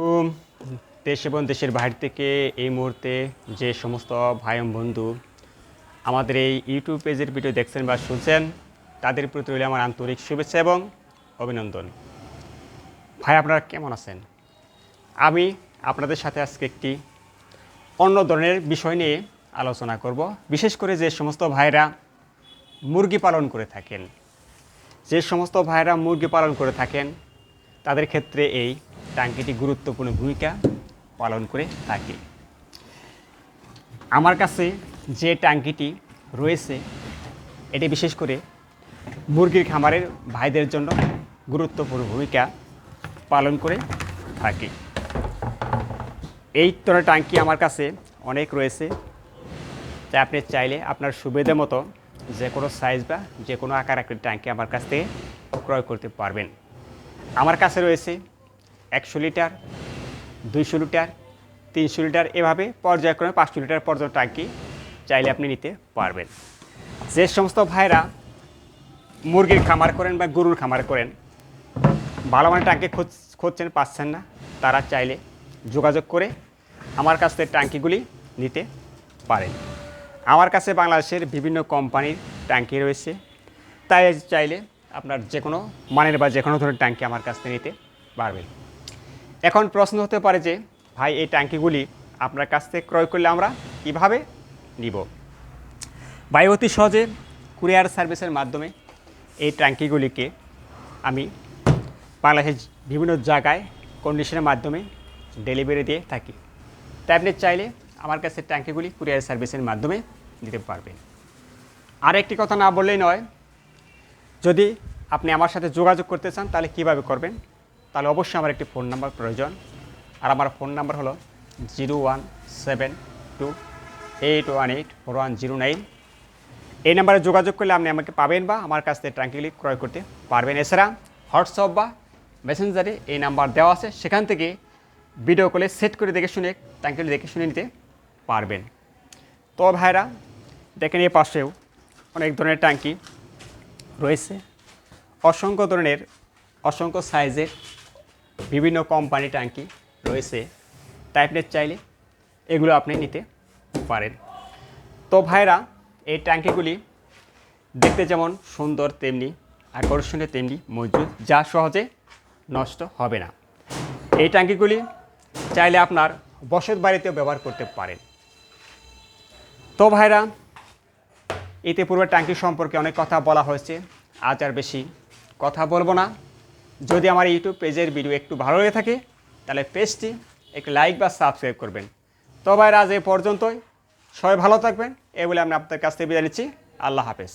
উম, দেশ এবং দেশের বাইরে থেকে এই মুহূর্তে যে সমস্ত ভাই ও বন্ধু আমাদের এই ইউটিউব পেজের ভিডিও দেখছেন বা শুনছেন, তাদের প্রতি রইল আমার আন্তরিক শুভেচ্ছা এবং অভিনন্দন। ভাই, আপনারা কেমন আছেন? আমি আপনাদের সাথে আজকে একটি অন্য ধরনের বিষয় নিয়ে আলোচনা করব। বিশেষ করে যে সমস্ত ভাইরা মুরগি পালন করে থাকেন, তাদের ক্ষেত্রে এই ট্যাঙ্কিটি গুরুত্বপূর্ণ ভূমিকা পালন করে থাকে। আমার কাছে যে ট্যাঙ্কিটি রয়েছে, এটি বিশেষ করে মুরগির খামারের ভাইদের জন্য গুরুত্বপূর্ণ ভূমিকা পালন করে থাকে। এই ধরনের ট্যাঙ্কি আমার কাছে অনেক রয়েছে, তাই আপনি চাইলে আপনার সুবিধা মতো যে কোনো সাইজ বা যে কোনো আকার আকৃতির ট্যাঙ্কি আমার কাছ থেকে ক্রয় করতে পারবেন। আমার কাছে রয়েছে 100 লিটার, 200 লিটার, 300 লিটার, এভাবে পর্যায়ক্রমে 500 লিটার পর্যন্ত ট্যাঙ্কি চাইলে আপনি নিতে পারবেন। যে সমস্ত ভাইরা মুরগির খামার করেন বা গরুর খামার করেন, ভালো মানের ট্যাঙ্কি খুঁজছেন, পাচ্ছেন না, তারা চাইলে যোগাযোগ করে আমার কাছ থেকে ট্যাঙ্কিগুলি নিতে পারেন। আমার কাছে বাংলাদেশের বিভিন্ন কোম্পানির ট্যাঙ্কি রয়েছে, তাই চাইলে আপনার যে কোনো মানের বা যে কোনো ধরনের ট্যাঙ্কি আমার কাছ থেকে নিতে পারবেন। এখন প্রশ্ন হতে পারে যে, ভাই, এই ট্যাঙ্কিগুলি আপনার কাছ থেকে ক্রয় করলে আমরা কীভাবে নিব? ভাই, অতি সহজে কুরিয়ার সার্ভিসের মাধ্যমে এই ট্যাঙ্কিগুলিকে আমি বাংলাদেশের বিভিন্ন জায়গায় কন্ডিশনের মাধ্যমে ডেলিভারি দিয়ে থাকি। তাই আপনি চাইলে আমার কাছে ট্যাঙ্কিগুলি কুরিয়ার সার্ভিসের মাধ্যমে দিতে পারবেন। আর একটি কথা না বললেই নয়, যদি আপনি আমার সাথে যোগাযোগ করতে চান তাহলে কীভাবে করবেন? তাহলে অবশ্যই আমার একটি ফোন নাম্বার প্রয়োজন। আর আমার ফোন নাম্বার হলো 0172818410 এই নাম্বারে যোগাযোগ করলে আপনি আমাকে পাবেন বা আমার কাছ থেকে ট্যাঙ্কিগুলি ক্রয় করতে পারবেন। এছাড়া হোয়াটসঅ্যাপ বা মেসেঞ্জারে এই নাম্বার দেওয়া আছে, সেখান থেকে ভিডিও কলে সেট করে দেখে শুনে ট্যাঙ্কিগুলি দেখে শুনে নিতে পারবেন। তো ভাইরা, দেখেন এই পাশেও অনেক ধরনের ট্যাঙ্কি রয়েছে, অসংখ্য সাইজের বিভিন্ন কোম্পানি ট্যাঙ্কি রয়েছে, তাই আপনি চাইলে এগুলো আপনি নিতে পারেন। তো ভাইরা, এই ট্যাঙ্কিগুলি দেখতে যেমন সুন্দর, তেমনি আকর্ষণীয়, তেমনি মজবুত, যা সহজে নষ্ট হবে না। এই ট্যাঙ্কিগুলি চাইলে আপনার বসত বাড়িতেও ব্যবহার করতে পারেন। তো ভাইরা, ইতিপূর্বে ট্যাঙ্কি সম্পর্কে অনেক কথা বলা হয়েছে, আজ আর বেশি কথা বলবো না। যদি আমার ইউটিউব পেজের ভিডিও একটু ভালো লেগে থাকে তাহলে পেজটি একটু লাইক বা সাবস্ক্রাইব করবেন। তো ভাইরা, আজ এই পর্যন্তই। সবাই ভালো থাকবেন, এই বলে আমি আপনাদের কাছ থেকে বিদায় নিচ্ছি। আল্লাহ হাফেজ।